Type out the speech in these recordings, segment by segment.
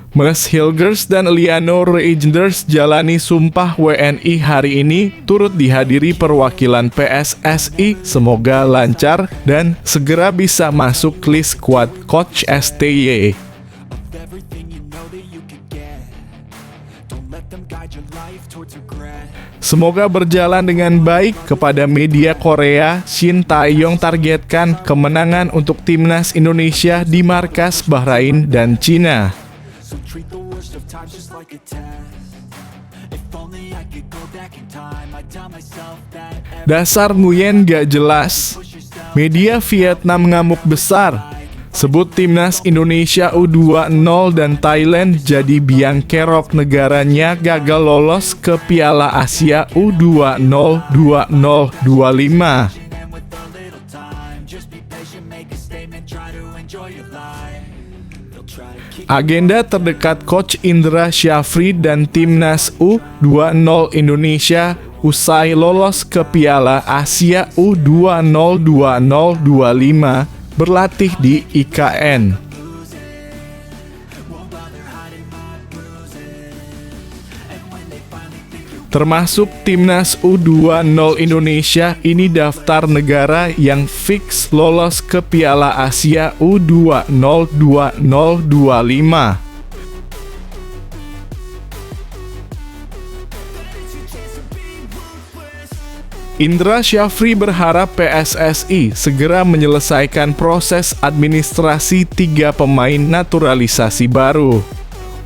Mes Hilgers dan Liano Reijnders jalani sumpah WNI hari ini turut dihadiri perwakilan PSSI. Semoga lancar dan segera bisa masuk list squad Coach STY. Semoga berjalan dengan baik. Kepada media Korea, Shin Tae-yong targetkan kemenangan untuk timnas Indonesia di markas Bahrain dan Cina. Dasar Nguyen gak jelas. Media Vietnam ngamuk besar. Sebut timnas Indonesia U20 dan Thailand jadi biang kerok negaranya gagal lolos ke Piala Asia U20 2025. Agenda terdekat Coach Indra Syafri dan timnas U20 Indonesia usai lolos ke Piala Asia U20 2025 berlatih di IKN. Termasuk timnas U20 Indonesia, ini daftar negara yang fix lolos ke Piala Asia U20 2025. Indra Syafri berharap PSSI segera menyelesaikan proses administrasi 3 pemain naturalisasi baru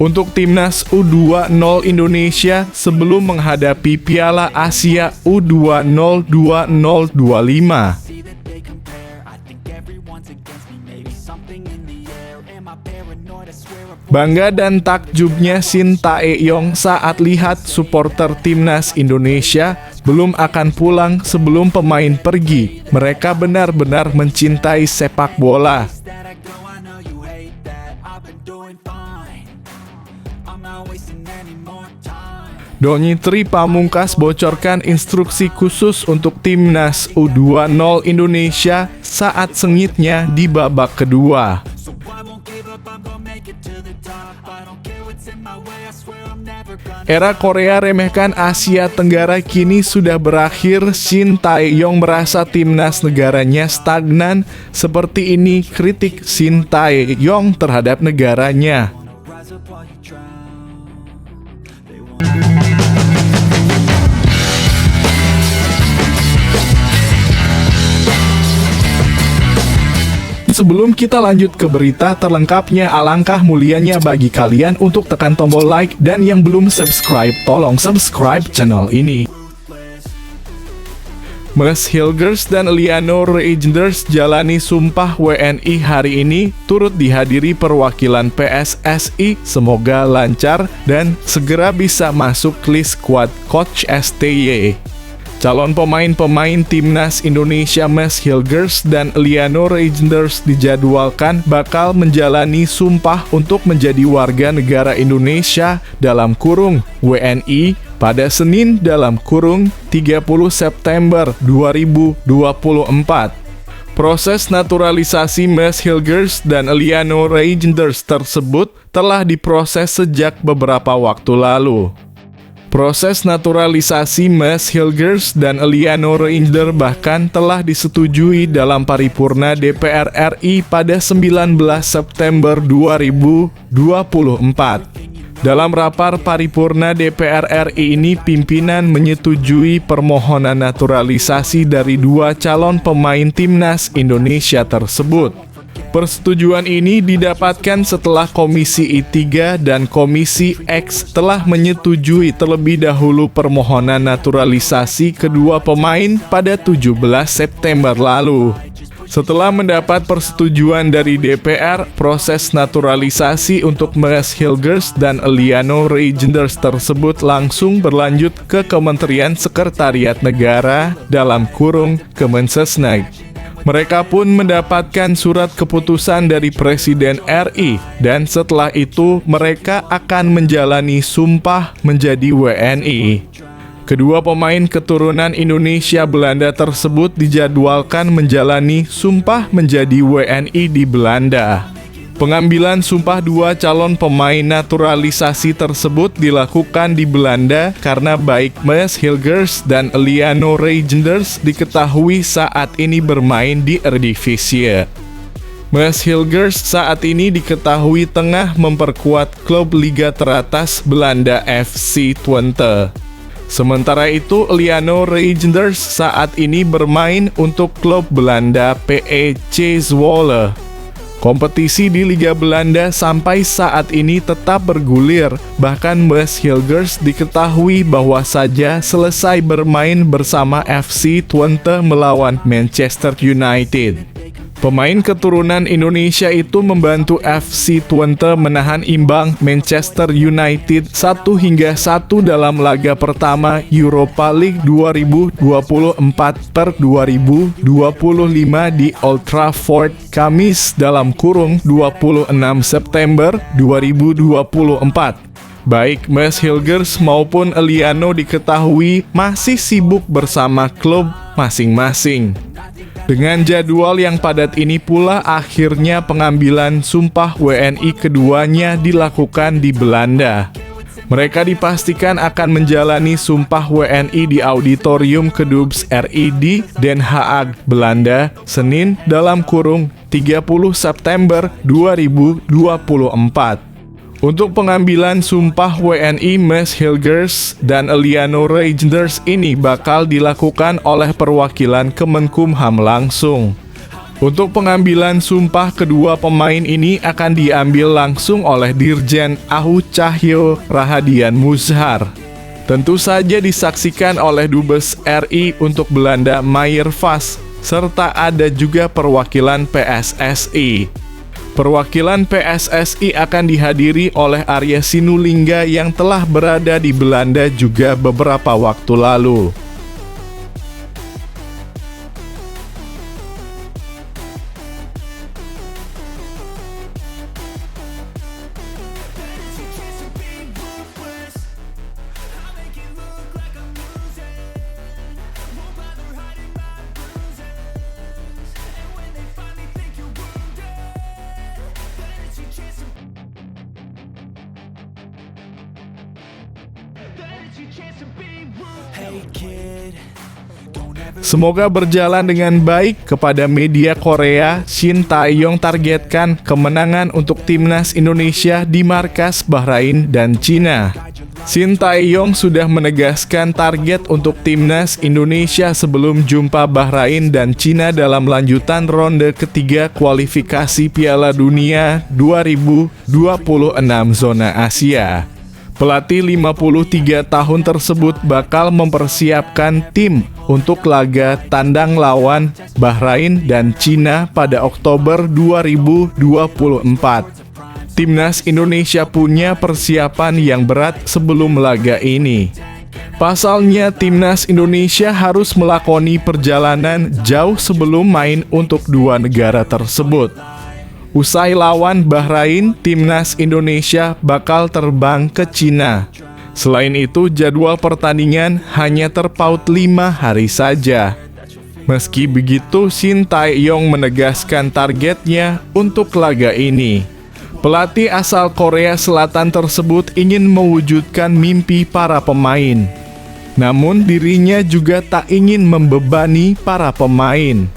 untuk timnas U20 Indonesia sebelum menghadapi Piala Asia U20 2025. Bangga dan takjubnya Shin Tae-yong saat lihat supporter timnas Indonesia belum akan pulang sebelum pemain pergi. Mereka benar-benar mencintai sepak bola. Donitri Pamungkas bocorkan instruksi khusus untuk timnas U20 Indonesia saat sengitnya di babak kedua. Era Korea remehkan Asia Tenggara kini sudah berakhir. Shin Tae-yong merasa timnas negaranya stagnan. Seperti ini kritik Shin Tae-yong terhadap negaranya. Sebelum kita lanjut ke berita terlengkapnya, alangkah mulianya bagi kalian untuk tekan tombol like, dan yang belum subscribe tolong subscribe channel ini. Mes Hilgers dan Liano Reijnders jalani sumpah WNI hari ini turut dihadiri perwakilan PSSI. Semoga lancar dan segera bisa masuk list squad Coach STY. Calon pemain-pemain timnas Indonesia Mes Hilgers dan Liano Reijnders dijadwalkan bakal menjalani sumpah untuk menjadi warga negara Indonesia dalam kurung WNI pada Senin dalam kurung 30 September 2024. Proses naturalisasi Mes Hilgers dan Liano Reijnders tersebut telah diproses sejak beberapa waktu lalu. Proses naturalisasi Mes Hilgers dan Liano Reijnders bahkan telah disetujui dalam paripurna DPR RI pada 19 September 2024. Dalam rapat paripurna DPR RI ini, pimpinan menyetujui permohonan naturalisasi dari 2 calon pemain timnas Indonesia tersebut. Persetujuan ini didapatkan setelah Komisi I3 dan Komisi X telah menyetujui terlebih dahulu permohonan naturalisasi kedua pemain pada 17 September lalu. Setelah mendapat persetujuan dari DPR, proses naturalisasi untuk Mes Hilgers dan Liano Reijnders tersebut langsung berlanjut ke Kementerian Sekretariat Negara dalam kurung Kemensesnag. Mereka pun mendapatkan surat keputusan dari Presiden RI, dan setelah itu mereka akan menjalani sumpah menjadi WNI. Kedua pemain keturunan Indonesia Belanda tersebut dijadwalkan menjalani sumpah menjadi WNI di Belanda. Pengambilan sumpah dua calon pemain naturalisasi tersebut dilakukan di Belanda karena baik Maes Hilgers dan Eliano Reijnders diketahui saat ini bermain di Eredivisie. Maes Hilgers saat ini diketahui tengah memperkuat klub liga teratas Belanda FC Twente. Sementara itu, Eliano Reijnders saat ini bermain untuk klub Belanda PEC Zwolle. Kompetisi di Liga Belanda sampai saat ini tetap bergulir, bahkan Maes Hilgers diketahui bahwa saja selesai bermain bersama FC Twente melawan Manchester United. Pemain keturunan Indonesia itu membantu FC Twente menahan imbang Manchester United 1-1 dalam laga pertama Europa League 2024/2025 di Old Trafford, Kamis (26 September 2024). Baik Maes Hilgers maupun Eliano diketahui masih sibuk bersama klub masing-masing. Dengan jadwal yang padat ini pula akhirnya pengambilan sumpah WNI keduanya dilakukan di Belanda. Mereka dipastikan akan menjalani sumpah WNI di Auditorium Kedubes RI di Den Haag, Belanda, Senin (30 September 2024). Untuk pengambilan sumpah WNI Maes Hilgers dan Eliano Reijnders ini bakal dilakukan oleh perwakilan Kemenkumham langsung. Untuk pengambilan sumpah kedua pemain ini akan diambil langsung oleh Dirjen Ahu Cahyo Rahadian Muzhar. Tentu saja disaksikan oleh Dubes RI untuk Belanda Meijer Vas, serta ada juga perwakilan PSSI. Perwakilan PSSI akan dihadiri oleh Arya Sinulinga yang telah berada di Belanda juga beberapa waktu lalu. Semoga berjalan dengan baik. Kepada media Korea, Shin Tae-yong targetkan kemenangan untuk timnas Indonesia di markas Bahrain dan Cina. Shin Tae-yong sudah menegaskan target untuk timnas Indonesia sebelum jumpa Bahrain dan Cina dalam lanjutan ronde ketiga kualifikasi Piala Dunia 2026 zona Asia. Pelatih 53 tahun tersebut bakal mempersiapkan tim untuk laga tandang lawan Bahrain dan Cina pada Oktober 2024. Timnas Indonesia punya persiapan yang berat sebelum laga ini. Pasalnya, timnas Indonesia harus melakoni perjalanan jauh sebelum main untuk dua negara tersebut. Usai lawan Bahrain, timnas Indonesia bakal terbang ke Cina. Selain itu, jadwal pertandingan hanya terpaut 5 hari saja. Meski begitu, Shin Tae-yong menegaskan targetnya untuk laga ini. Pelatih asal Korea Selatan tersebut ingin mewujudkan mimpi para pemain. Namun dirinya juga tak ingin membebani para pemain.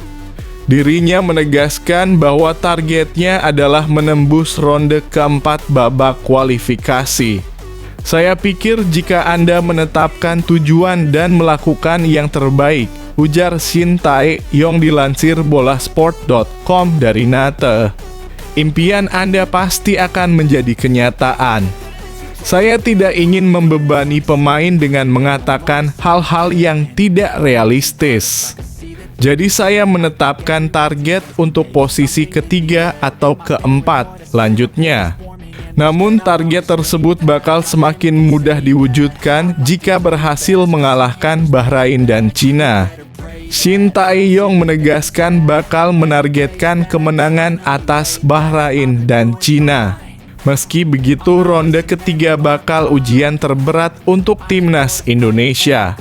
Dirinya menegaskan bahwa targetnya adalah menembus ronde keempat babak kualifikasi. Saya pikir jika Anda menetapkan tujuan dan melakukan yang terbaik, ujar Shin Tae-yong dilansir bolasport.com dari Nate. Impian Anda pasti akan menjadi kenyataan. Saya tidak ingin membebani pemain dengan mengatakan hal-hal yang tidak realistis. Jadi saya menetapkan target untuk posisi ketiga atau keempat, lanjutnya. Namun target tersebut bakal semakin mudah diwujudkan jika berhasil mengalahkan Bahrain dan Cina. Shin Tae-yong menegaskan bakal menargetkan kemenangan atas Bahrain dan Cina. Meski begitu, ronde ketiga bakal ujian terberat untuk timnas Indonesia.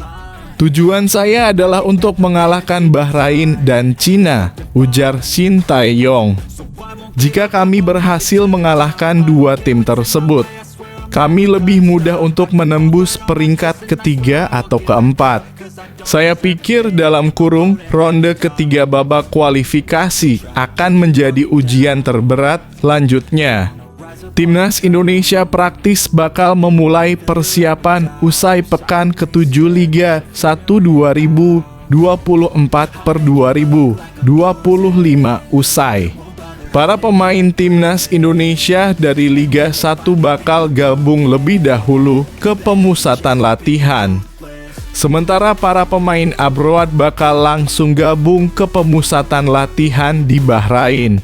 Tujuan saya adalah untuk mengalahkan Bahrain dan Cina, ujar Shin Tae-yong. Jika kami berhasil mengalahkan dua tim tersebut, kami lebih mudah untuk menembus peringkat ketiga atau keempat. Saya pikir dalam kurung ronde ketiga babak kualifikasi akan menjadi ujian terberat lanjutnya. Timnas Indonesia praktis bakal memulai persiapan usai pekan ke-7 Liga 1 2024/2025 usai. Para pemain Timnas Indonesia dari Liga 1 bakal gabung lebih dahulu ke pemusatan latihan. Sementara para pemain abroad bakal langsung gabung ke pemusatan latihan di Bahrain.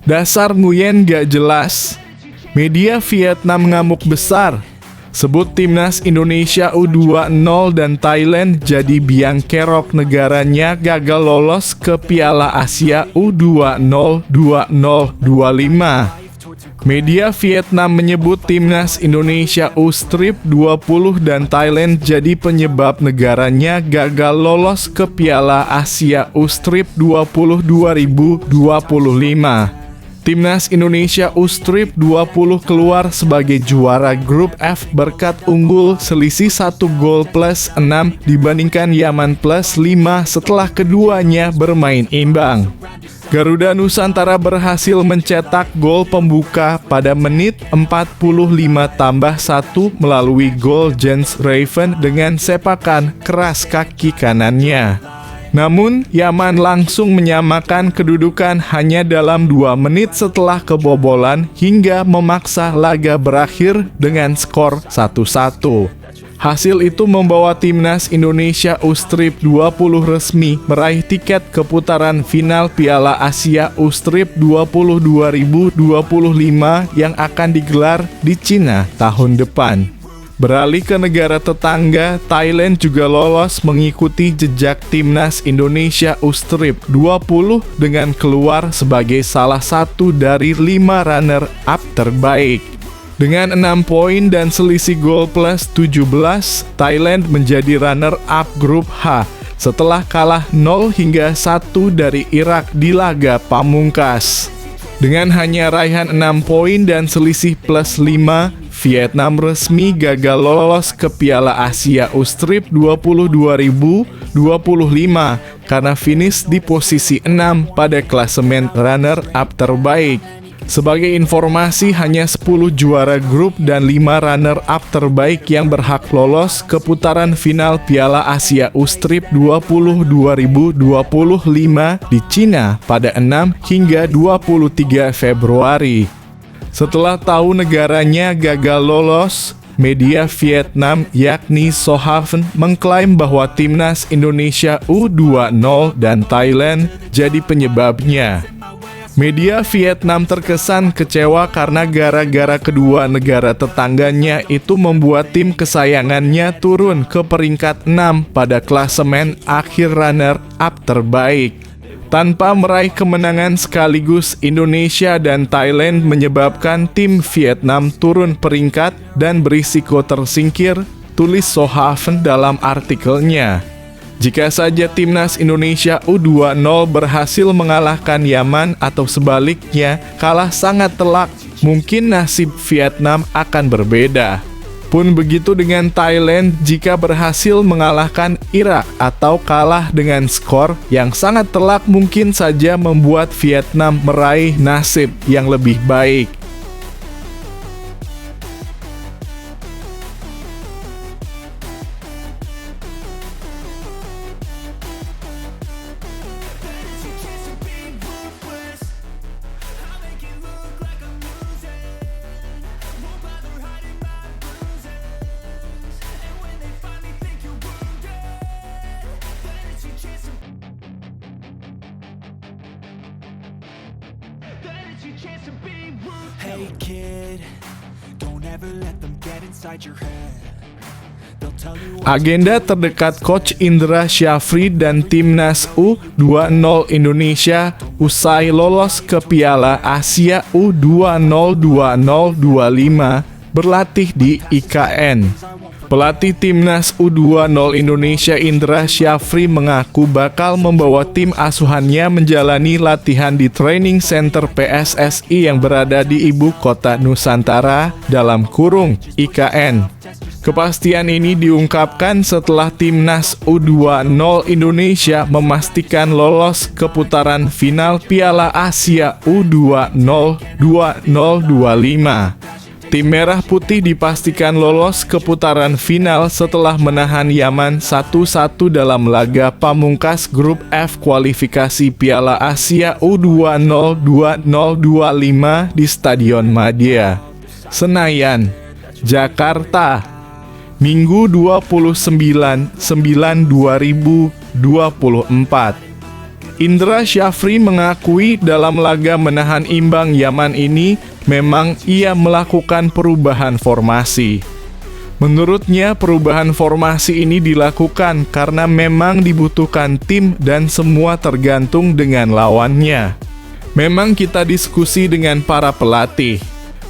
Dasar Nguyen gak jelas. Media Vietnam ngamuk besar. Sebut Timnas Indonesia U20 dan Thailand jadi biang kerok negaranya gagal lolos ke Piala Asia U20 2025. Media Vietnam menyebut Timnas Indonesia U20 dan Thailand jadi penyebab negaranya gagal lolos ke Piala Asia U20 2025. Timnas Indonesia U20 keluar sebagai juara grup F berkat unggul selisih 1 gol plus 6 dibandingkan Yaman plus 5 setelah keduanya bermain imbang. Garuda Nusantara berhasil mencetak gol pembuka pada menit 45 tambah 1 melalui gol Jens Raven dengan sepakan keras kaki kanannya. Namun, Yaman langsung menyamakan kedudukan hanya dalam 2 menit setelah kebobolan hingga memaksa laga berakhir dengan skor 1-1. Hasil itu membawa Timnas Indonesia U20 resmi meraih tiket ke putaran final Piala Asia U20 2025 yang akan digelar di Cina tahun depan. Beralih ke negara tetangga, Thailand juga lolos mengikuti jejak Timnas Indonesia U20 dengan keluar sebagai salah satu dari 5 runner-up terbaik. Dengan 6 poin dan selisih gol plus 17, Thailand menjadi runner-up grup H setelah kalah 0-1 dari Irak di laga pamungkas. Dengan hanya raihan 6 poin dan selisih plus 5, Vietnam resmi gagal lolos ke Piala Asia U20 2025 karena finish di posisi 6 pada klasemen runner-up terbaik. Sebagai informasi, hanya 10 juara grup dan 5 runner-up terbaik yang berhak lolos ke putaran final Piala Asia U20 2025 di Cina pada 6 hingga 23 Februari. Setelah tahu negaranya gagal lolos, media Vietnam yakni Sohaven mengklaim bahwa Timnas Indonesia U20 dan Thailand jadi penyebabnya. Media Vietnam terkesan kecewa karena gara-gara kedua negara tetangganya itu membuat tim kesayangannya turun ke peringkat 6 pada klasemen akhir runner-up terbaik. Tanpa meraih kemenangan sekaligus, Indonesia dan Thailand menyebabkan tim Vietnam turun peringkat dan berisiko tersingkir, tulis Sohaven dalam artikelnya. Jika saja Timnas Indonesia U20 berhasil mengalahkan Yaman atau sebaliknya kalah sangat telak, mungkin nasib Vietnam akan berbeda. Pun begitu dengan Thailand jika berhasil mengalahkan Irak atau kalah dengan skor yang sangat telak mungkin saja membuat Vietnam meraih nasib yang lebih baik. Hey kid, don't ever let them get inside your head. They'll tell you what Agenda terdekat Coach Indra Syafri dan Timnas U20 Indonesia usai lolos ke Piala Asia U20 2025 berlatih di IKN. Pelatih Timnas U20 Indonesia Indra Syafri mengaku bakal membawa tim asuhannya menjalani latihan di Training Center PSSI yang berada di Ibu Kota Nusantara dalam kurung IKN. Kepastian ini diungkapkan setelah Timnas U20 Indonesia memastikan lolos ke putaran final Piala Asia U20 2025. Tim Merah Putih dipastikan lolos ke putaran final setelah menahan Yaman 1-1 dalam laga pamungkas grup F kualifikasi Piala Asia U20 2025 di Stadion Madia, Senayan, Jakarta, Minggu 29/9/2024. Indra Syafri mengakui dalam laga menahan imbang Yaman ini memang ia melakukan perubahan formasi. Menurutnya perubahan formasi ini dilakukan karena memang dibutuhkan tim dan semua tergantung dengan lawannya. Memang kita diskusi dengan para pelatih,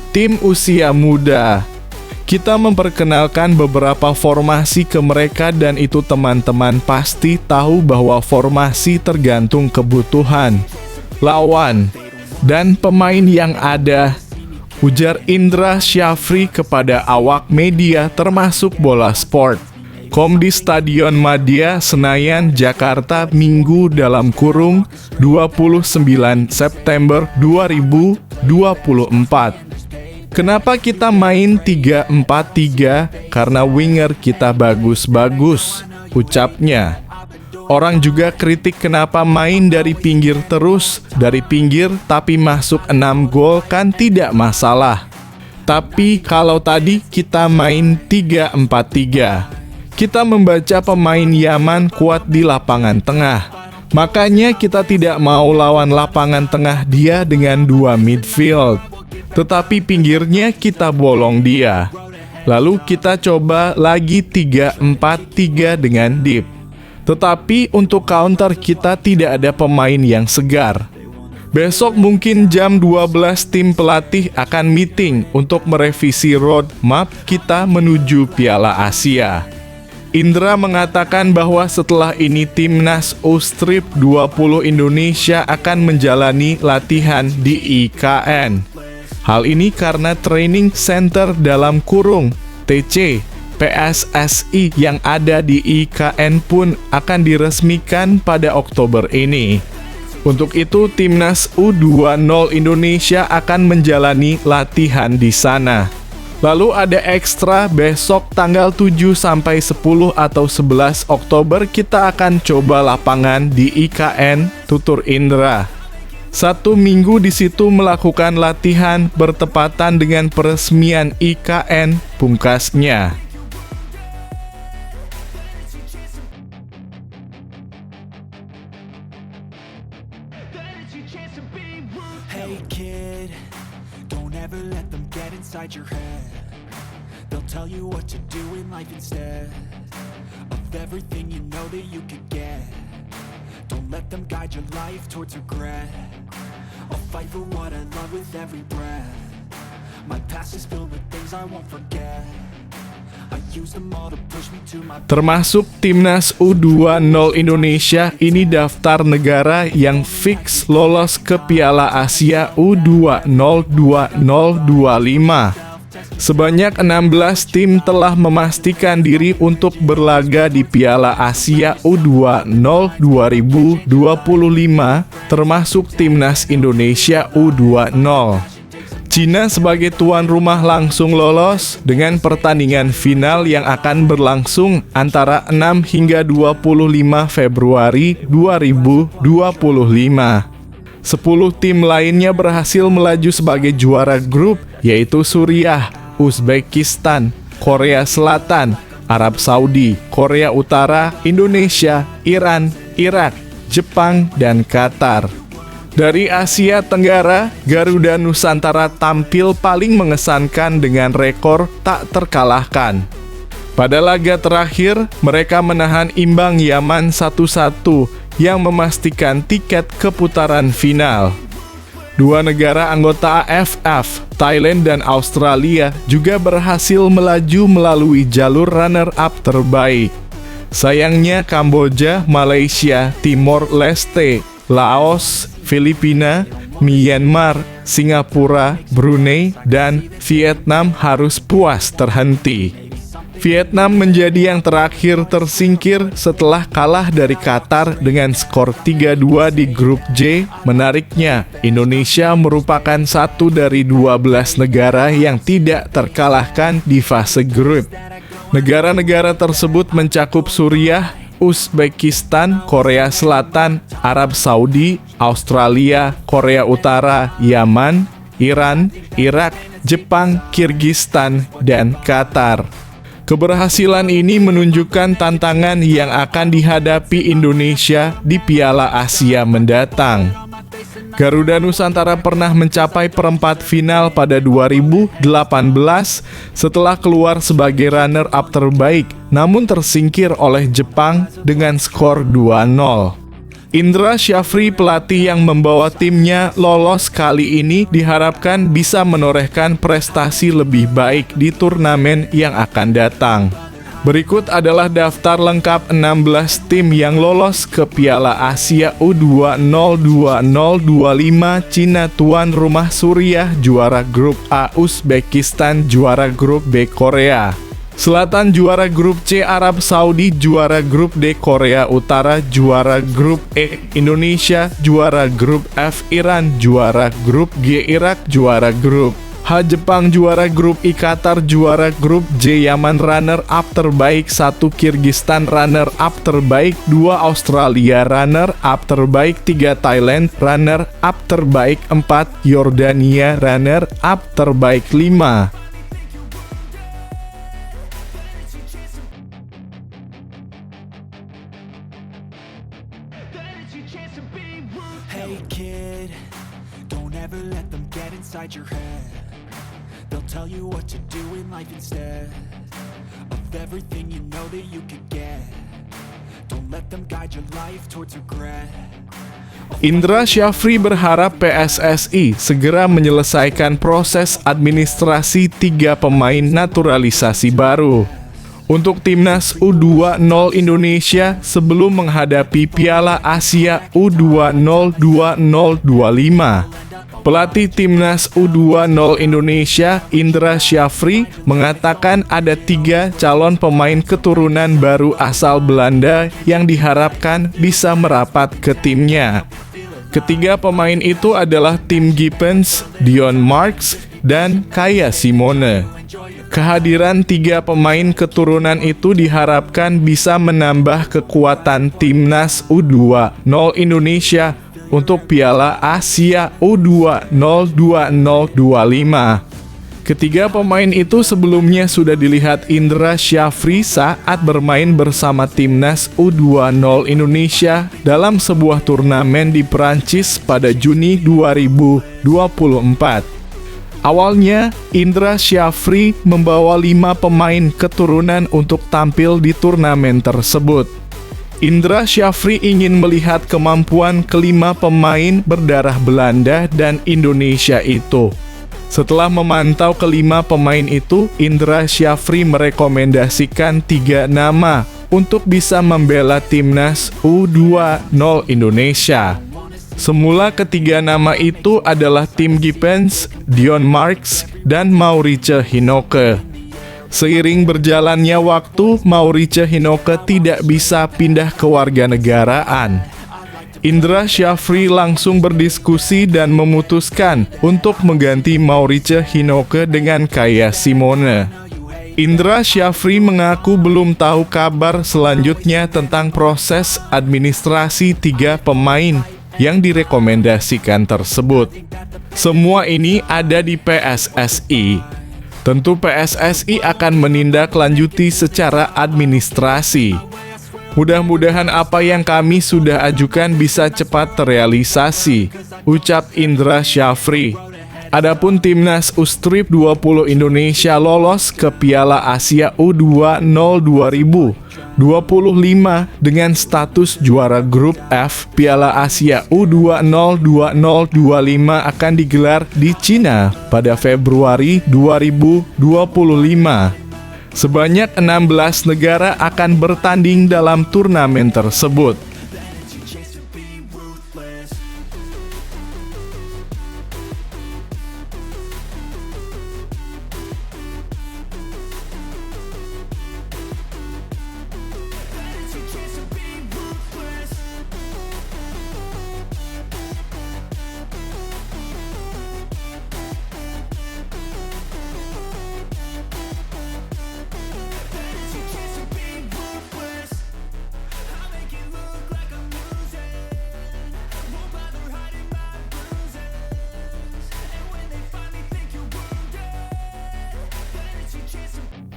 tim usia muda. Kita memperkenalkan beberapa formasi ke mereka dan itu teman-teman pasti tahu bahwa formasi tergantung kebutuhan, lawan, dan pemain yang ada, ujar Indra Syafri kepada awak media termasuk Bola Sport. Di Stadion Madia, Senayan, Jakarta, Minggu dalam kurung 29 September 2024. Kenapa kita main 3-4-3? Karena winger kita bagus-bagus, ucapnya. Orang juga kritik kenapa main dari pinggir terus, dari pinggir tapi masuk 6 gol kan tidak masalah. Tapi kalau tadi kita main 3-4-3, kita membaca pemain Yaman kuat di lapangan tengah. Makanya kita tidak mau lawan lapangan tengah dia dengan 2 midfield. Tetapi pinggirnya kita bolong dia. Lalu kita coba lagi 3-4-3 dengan deep. Tetapi untuk counter kita tidak ada pemain yang segar. Besok mungkin jam 12 tim pelatih akan meeting untuk merevisi roadmap kita menuju Piala Asia. Indra mengatakan bahwa setelah ini Timnas U20 Indonesia akan menjalani latihan di IKN. Hal ini karena Training Center dalam kurung TC PSSI yang ada di IKN pun akan diresmikan pada Oktober ini. Untuk itu Timnas U20 Indonesia akan menjalani latihan di sana. Lalu ada ekstra besok tanggal 7 sampai 10 atau 11 Oktober kita akan coba lapangan di IKN, tutur Indra. 1 minggu di situ melakukan latihan bertepatan dengan peresmian IKN, pungkasnya. Hey kid, don't ever let them get inside your head. They'll tell you what to do in life instead of everything you know that you could get. Don't let them guide your life towards regret. I'll fight for what I love with every breath. My past is filled with things I won't forget. I use them all to push me to my Termasuk Timnas U20 Indonesia ini daftar negara yang fix lolos ke Piala Asia U20 2025. Sebanyak 16 tim telah memastikan diri untuk berlaga di Piala Asia U20 2025, termasuk Timnas Indonesia U20. Cina sebagai tuan rumah langsung lolos dengan pertandingan final yang akan berlangsung antara 6 hingga 25 Februari 2025. 10 tim lainnya berhasil melaju sebagai juara grup, yaitu Suriah, Uzbekistan, Korea Selatan, Arab Saudi, Korea Utara, Indonesia, Iran, Irak, Jepang, dan Qatar. Dari Asia Tenggara, Garuda Nusantara tampil paling mengesankan dengan rekor tak terkalahkan. Pada laga terakhir, mereka menahan imbang Yaman 1-1 yang memastikan tiket ke putaran final. Dua negara anggota AFF, Thailand dan Australia, juga berhasil melaju melalui jalur runner-up terbaik. Sayangnya Kamboja, Malaysia, Timor Leste, Laos, Filipina, Myanmar, Singapura, Brunei, dan Vietnam harus puas terhenti. Vietnam menjadi yang terakhir tersingkir setelah kalah dari Qatar dengan skor 3-2 di grup J. Menariknya, Indonesia merupakan satu dari 12 negara yang tidak terkalahkan di fase grup. Negara-negara tersebut mencakup Suriah, Uzbekistan, Korea Selatan, Arab Saudi, Australia, Korea Utara, Yaman, Iran, Irak, Jepang, Kirgistan, dan Qatar. Keberhasilan ini menunjukkan tantangan yang akan dihadapi Indonesia di Piala Asia mendatang. Garuda Nusantara pernah mencapai perempat final pada 2018 setelah keluar sebagai runner-up terbaik, namun tersingkir oleh Jepang dengan skor 2-0. Indra Syafri, pelatih yang membawa timnya lolos kali ini, diharapkan bisa menorehkan prestasi lebih baik di turnamen yang akan datang. Berikut adalah daftar lengkap 16 tim yang lolos ke Piala Asia U20 2025. Cina tuan rumah, Suriah juara grup A, Uzbekistan juara grup B, Korea Selatan juara grup C, Arab Saudi juara grup D, Korea Utara juara grup E, Indonesia juara grup F, Iran juara grup G, Irak juara grup H, Jepang juara grup I, Qatar juara grup J, Yaman runner-up terbaik 1, Kirgistan runner-up terbaik 2, Australia runner-up terbaik 3, Thailand runner-up terbaik 4, Yordania runner-up terbaik 5. Hey kid, don't ever let them get inside your head. They'll tell you what to do in life instead of everything you know that you could get. Don't let them guide your life towards regret. Indra Syafri berharap PSSI segera menyelesaikan proses administrasi 3 pemain naturalisasi baru untuk timnas U20 Indonesia sebelum menghadapi Piala Asia U20 2025. Pelatih timnas U20 Indonesia, Indra Syafri, mengatakan ada 3 calon pemain keturunan baru asal Belanda yang diharapkan bisa merapat ke timnya. Ketiga pemain itu adalah Tim Gibbons, Dion Marks, dan Kaya Simone. Kehadiran 3 pemain keturunan itu diharapkan bisa menambah kekuatan timnas U20 Indonesia untuk Piala Asia U20 2025. Ketiga pemain itu sebelumnya sudah dilihat Indra Syafri saat bermain bersama timnas U20 Indonesia dalam sebuah turnamen di Perancis pada Juni 2024. Awalnya, Indra Syafri membawa 5 pemain keturunan untuk tampil di turnamen tersebut. Indra Syafri ingin melihat kemampuan kelima pemain berdarah Belanda dan Indonesia itu. Setelah memantau kelima pemain itu, Indra Syafri merekomendasikan 3 nama untuk bisa membela timnas U20 Indonesia. Semula ketiga nama itu adalah Tim Gibbons, Dion Marks, dan Maurice Hinoke. Seiring berjalannya waktu, Maurice Hinoke tidak bisa pindah kewarganegaraan. Indra Syafri langsung berdiskusi dan memutuskan untuk mengganti Maurice Hinoke dengan Kaya Simone. Indra Syafri mengaku belum tahu kabar selanjutnya tentang proses administrasi 3 pemain yang direkomendasikan tersebut. Semua ini ada di PSSI. Tentu PSSI akan menindaklanjuti secara administrasi. Mudah-mudahan apa yang kami sudah ajukan bisa cepat terrealisasi, ucap Indra Syafri. Adapun timnas U-Strip 20 Indonesia lolos ke Piala Asia U20 2025 dengan status juara grup F. Piala Asia U20 2025 akan digelar di Cina pada Februari 2025. Sebanyak 16 negara akan bertanding dalam turnamen tersebut.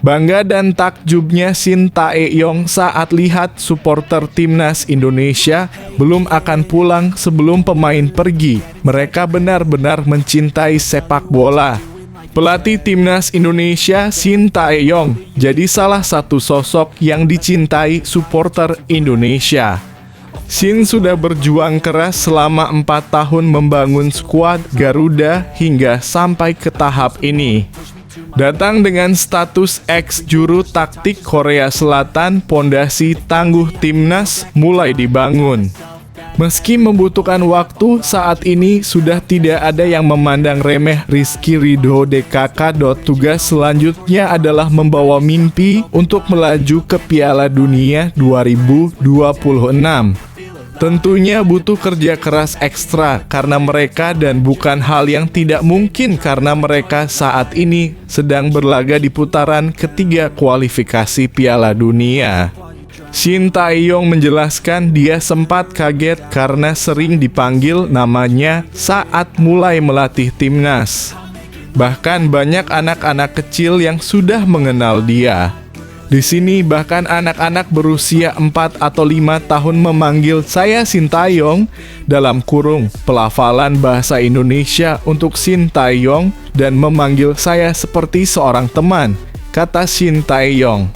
Bangga dan takjubnya Shin Tae-yong saat lihat supporter timnas Indonesia belum akan pulang sebelum pemain pergi. Mereka benar-benar mencintai sepak bola. Pelatih timnas Indonesia Shin Tae-yong jadi salah satu sosok yang dicintai supporter Indonesia. Shin sudah berjuang keras selama 4 tahun membangun skuad Garuda hingga sampai ke tahap ini. Datang dengan status ex-juru taktik Korea Selatan, pondasi tangguh timnas mulai dibangun. Meski membutuhkan waktu, saat ini sudah tidak ada yang memandang remeh Rizky Ridho DKK. Tugas selanjutnya adalah membawa mimpi untuk melaju ke Piala Dunia 2026. Tentunya butuh kerja keras ekstra karena mereka dan bukan hal yang tidak mungkin karena mereka saat ini sedang berlaga di putaran ketiga kualifikasi Piala Dunia. Shin Tae-yong menjelaskan dia sempat kaget karena sering dipanggil namanya saat mulai melatih timnas. Bahkan banyak anak-anak kecil yang sudah mengenal dia. Di sini bahkan anak-anak berusia 4 atau 5 tahun memanggil saya Shin Tae-yong dalam kurung pelafalan bahasa Indonesia untuk Shin Tae-yong dan memanggil saya seperti seorang teman, kata Shin Tae-yong.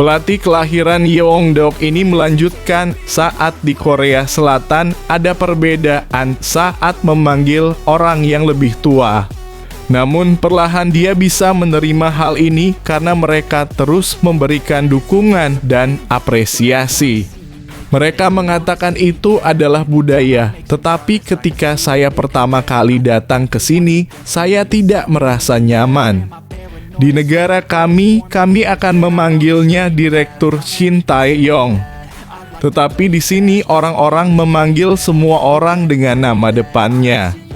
Pelatih kelahiran Yeongdeok ini melanjutkan saat di Korea Selatan ada perbedaan saat memanggil orang yang lebih tua. Namun perlahan dia bisa menerima hal ini karena mereka terus memberikan dukungan dan apresiasi. Mereka mengatakan itu adalah budaya, tetapi ketika saya pertama kali datang ke sini, saya tidak merasa nyaman. Di negara kami akan memanggilnya Direktur Shin Tae-yong. Tetapi di sini orang-orang memanggil semua orang dengan nama depannya.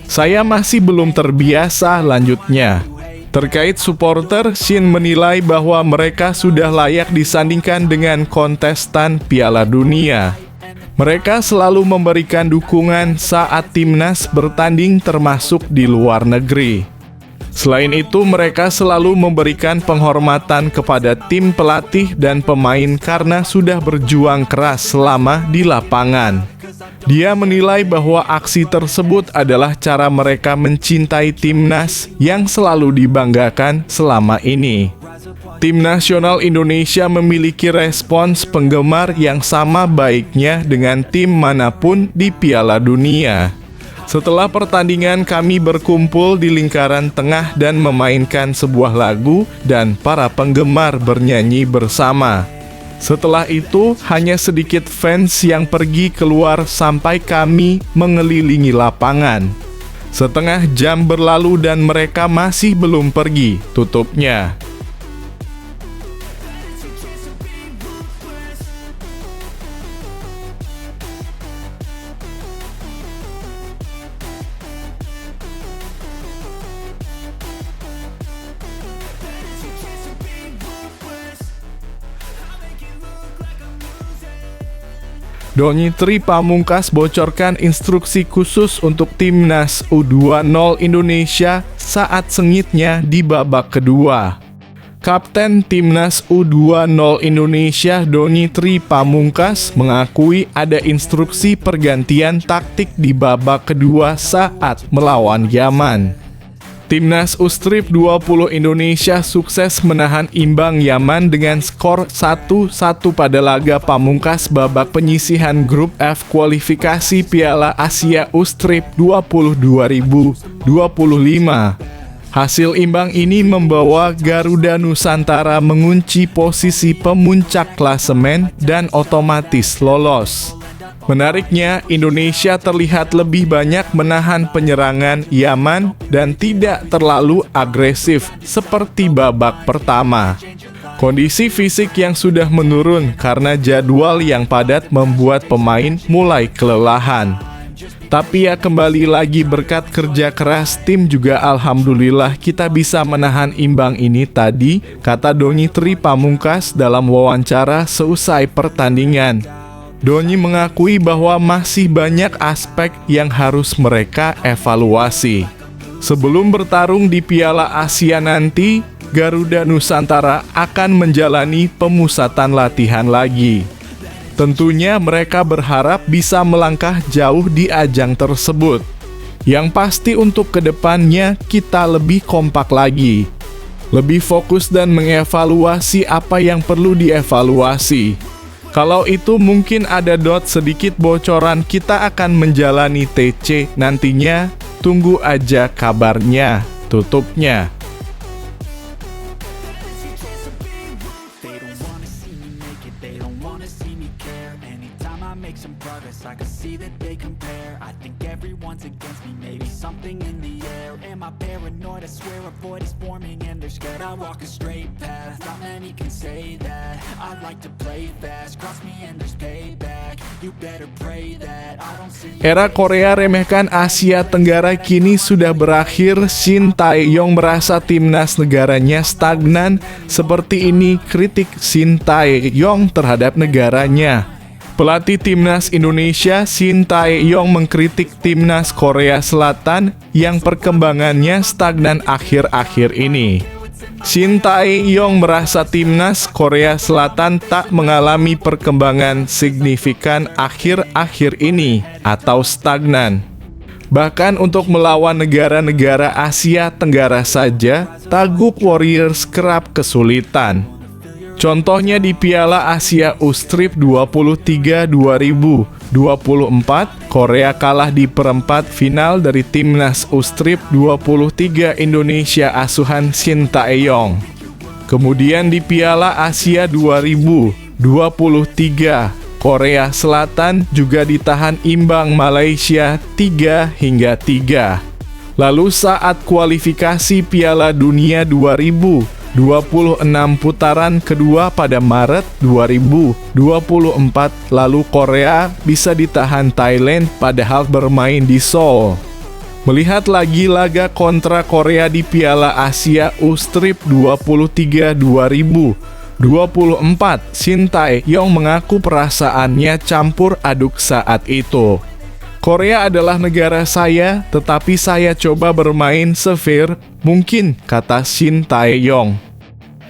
Saya masih belum terbiasa, lanjutnya. Terkait supporter, Shin menilai bahwa mereka sudah layak disandingkan dengan kontestan Piala Dunia. Mereka selalu memberikan dukungan saat timnas bertanding termasuk di luar negeri. Selain itu, mereka selalu memberikan penghormatan kepada tim pelatih dan pemain karena sudah berjuang keras selama di lapangan. Dia menilai bahwa aksi tersebut adalah cara mereka mencintai timnas yang selalu dibanggakan selama ini. Tim nasional Indonesia memiliki respons penggemar yang sama baiknya dengan tim manapun di Piala Dunia. Setelah pertandingan, kami berkumpul di lingkaran tengah dan memainkan sebuah lagu dan para penggemar bernyanyi bersama. Setelah itu, hanya sedikit fans yang pergi keluar sampai kami mengelilingi lapangan. Setengah jam berlalu dan mereka masih belum pergi, tutupnya. Donitri Pamungkas bocorkan instruksi khusus untuk timnas U20 Indonesia saat sengitnya di babak kedua. Kapten Timnas U20 Indonesia Doni Tri Pamungkas mengakui ada instruksi pergantian taktik di babak kedua saat melawan Yaman. Timnas U20 Indonesia sukses menahan imbang Yaman dengan skor 1-1 pada laga pamungkas babak penyisihan grup F kualifikasi Piala Asia U20 2025. Hasil imbang ini membawa Garuda Nusantara mengunci posisi pemuncak klasemen dan otomatis lolos. Menariknya, Indonesia terlihat lebih banyak menahan penyerangan Yaman dan tidak terlalu agresif seperti babak pertama. Kondisi fisik yang sudah menurun karena jadwal yang padat membuat pemain mulai kelelahan. Tapi ya kembali lagi berkat kerja keras tim juga alhamdulillah kita bisa menahan imbang ini tadi, kata Doni Tri Pamungkas dalam wawancara seusai pertandingan. Doni mengakui bahwa masih banyak aspek yang harus mereka evaluasi. Sebelum bertarung di Piala Asia nanti, Garuda Nusantara akan menjalani pemusatan latihan lagi. Tentunya mereka berharap bisa melangkah jauh di ajang tersebut. Yang pasti untuk kedepannya kita lebih kompak lagi. Lebih fokus dan mengevaluasi apa yang perlu dievaluasi. Kalau itu mungkin ada sedikit bocoran kita akan menjalani TC nantinya, tunggu aja kabarnya, tutupnya. Era Korea remehkan Asia Tenggara kini sudah berakhir. Shin Tae-yong merasa timnas negaranya stagnan. Seperti ini kritik Shin Tae-yong terhadap negaranya. Pelatih timnas Indonesia Shin Tae-yong mengkritik timnas Korea Selatan yang perkembangannya stagnan akhir-akhir ini. Shin Tae-yong merasa timnas Korea Selatan tak mengalami perkembangan signifikan akhir-akhir ini atau stagnan. Bahkan untuk melawan negara-negara Asia Tenggara saja, Tagup Warriors kerap kesulitan. Contohnya di Piala Asia U20 2024, Korea kalah di perempat final dari timnas U20 23 Indonesia asuhan Shin Tae-yong. Kemudian di Piala Asia 2023, Korea Selatan juga ditahan imbang Malaysia 3-3. Lalu saat kualifikasi Piala Dunia 2026 putaran kedua pada Maret 2024, lalu Korea bisa ditahan Thailand padahal bermain di Seoul. Melihat lagi laga kontra Korea di Piala Asia U20 23 2024, Shin Tae-yong mengaku perasaannya campur aduk saat itu. Korea adalah negara saya, tetapi saya coba bermain sefair mungkin, kata Shin Tae-yong.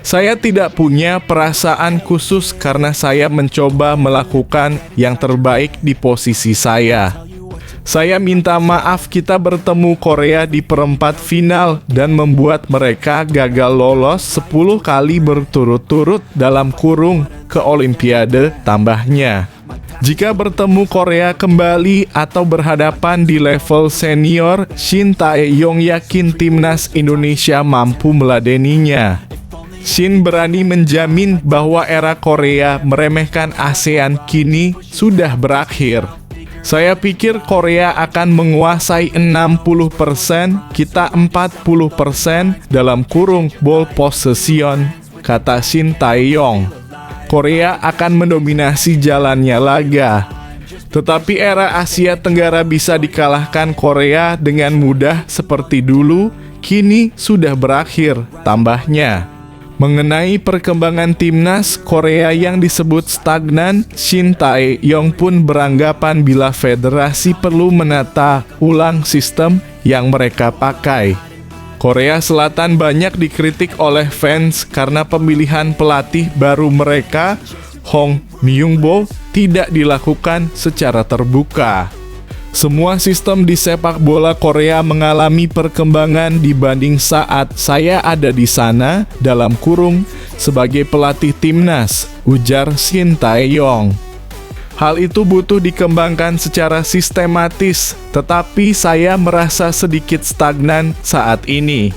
Saya tidak punya perasaan khusus karena saya mencoba melakukan yang terbaik di posisi saya. Saya minta maaf kita bertemu Korea di perempat final dan membuat mereka gagal lolos 10 kali berturut-turut dalam kurung ke Olimpiade, tambahnya. Jika bertemu Korea kembali atau berhadapan di level senior, Shin Tae-yong yakin timnas Indonesia mampu meladeninya. Shin berani menjamin bahwa era Korea meremehkan ASEAN kini sudah berakhir. Saya pikir Korea akan menguasai 60%, kita 40% dalam kurung ball possession, kata Shin Tae-yong. Korea akan mendominasi jalannya laga. Tetapi era Asia Tenggara bisa dikalahkan Korea dengan mudah seperti dulu, kini sudah berakhir, tambahnya. Mengenai perkembangan timnas Korea yang disebut stagnan, Shin Tae-yong pun beranggapan bila federasi perlu menata ulang sistem yang mereka pakai. Korea Selatan banyak dikritik oleh fans karena pemilihan pelatih baru mereka, Hong Myung-bo, tidak dilakukan secara terbuka. Semua sistem di sepak bola Korea mengalami perkembangan dibanding saat saya ada di sana, dalam kurung, sebagai pelatih timnas, ujar Shin Tae-yong. Hal itu butuh dikembangkan secara sistematis, tetapi saya merasa sedikit stagnan saat ini.